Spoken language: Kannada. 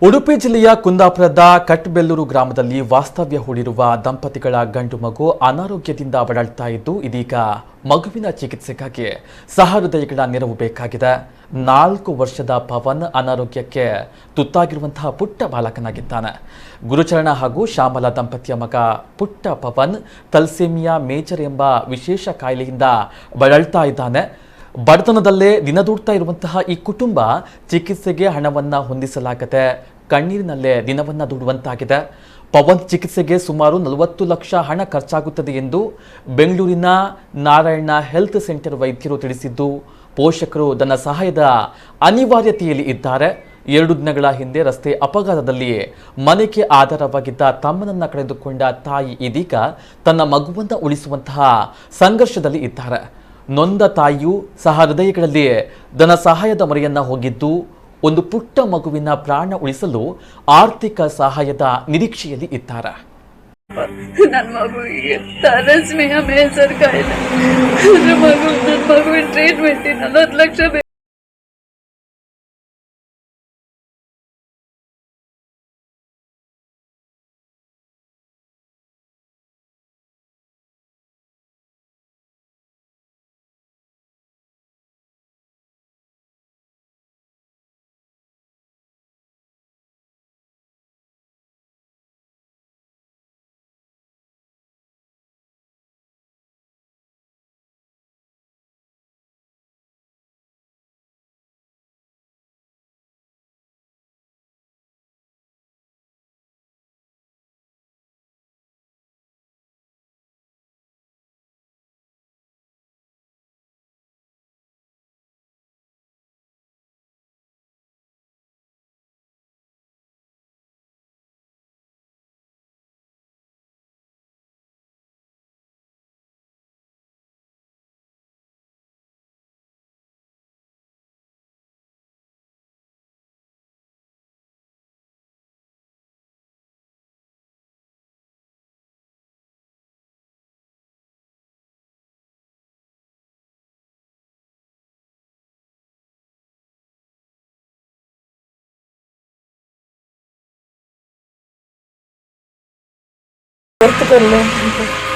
ಉಡುಪಿ ಜಿಲ್ಲೆಯ ಕುಂದಾಪುರದ ಕಟ್ಬೆಲ್ಲೂರು ಗ್ರಾಮದಲ್ಲಿ ವಾಸ್ತವ್ಯ ಹೂಡಿರುವ ದಂಪತಿಗಳ ಗಂಡು ಮಗು ಅನಾರೋಗ್ಯದಿಂದ ಬಳಲ್ತಾ ಇದ್ದು ಇದೀಗ ಮಗುವಿನ ಚಿಕಿತ್ಸೆಗಾಗಿ ಸಹೃದಯಿಗಳ ನೆರವು ಬೇಕಾಗಿದೆ. 4 ವರ್ಷದ ಪವನ್ ಅನಾರೋಗ್ಯಕ್ಕೆ ತುತ್ತಾಗಿರುವಂತಹ ಪುಟ್ಟ ಬಾಲಕನಾಗಿದ್ದಾನೆ. ಗುರುಚರಣ ಹಾಗೂ ಶ್ಯಾಮಲ ದಂಪತಿಯ ಮಗ ಪುಟ್ಟ ಪವನ್ ಥಲಸೇಮಿಯಾ ಮೇಜರ್ ಎಂಬ ವಿಶೇಷ ಕಾಯಿಲೆಯಿಂದ ಬಳಲ್ತಾ ಇದ್ದಾನೆ. ಬಡತನದಲ್ಲೇ ದಿನದೂಡ್ತಾ ಇರುವಂತಹ ಈ ಕುಟುಂಬ ಚಿಕಿತ್ಸೆಗೆ ಹಣವನ್ನ ಹೊಂದಿಸಲಾಗದೆ ಕಣ್ಣೀರಿನಲ್ಲೇ ದಿನವನ್ನ ದೂಡುವಂತಾಗಿದೆ. ಪವನ್ ಚಿಕಿತ್ಸೆಗೆ ಸುಮಾರು 40 ಲಕ್ಷ ಹಣ ಖರ್ಚಾಗುತ್ತದೆ ಎಂದು ಬೆಂಗಳೂರಿನ ನಾರಾಯಣ ಹೆಲ್ತ್ ಸೆಂಟರ್ ವೈದ್ಯರು ತಿಳಿಸಿದ್ದು, ಪೋಷಕರು ಧನ ಸಹಾಯದ ಅನಿವಾರ್ಯತೆಯಲ್ಲಿ ಇದ್ದಾರೆ. 2 ದಿನಗಳ ಹಿಂದೆ ರಸ್ತೆ ಅಪಘಾತದಲ್ಲಿ ಮನೆಗೆ ಆಧಾರವಾಗಿದ್ದ ತಮ್ಮನನ್ನ ಕಳೆದುಕೊಂಡ ತಾಯಿ ಇದೀಗ ತನ್ನ ಮಗುವನ್ನು ಉಳಿಸುವಂತಹ ಸಂಘರ್ಷದಲ್ಲಿ ಇದ್ದಾರೆ. ನೊಂದ ತಾಯಿಯು ಸಹೃದಯಿಗಳಲ್ಲಿ ಧನ ಸಹಾಯದ ಮೊರೆಯನ್ನ ಹೋಗಿದ್ದು, ಒಂದು ಪುಟ್ಟ ಮಗುವಿನ ಪ್ರಾಣ ಉಳಿಸಲು ಆರ್ಥಿಕ ಸಹಾಯದ ನಿರೀಕ್ಷೆಯಲ್ಲಿ ಇದ್ದಾರೆ. ನನ್ನ ಮಗುವಿಗೆ ಥಲಸೇಮಿಯಾ ಮೇಜರ್ ಕಾಯಿಲೆ. ನನ್ನ ಮಗುವಿನ ಟ್ರೀಟ್ಮೆಂಟ್ 40 ಲಕ್ಷ ಬೇಕು. कर लो।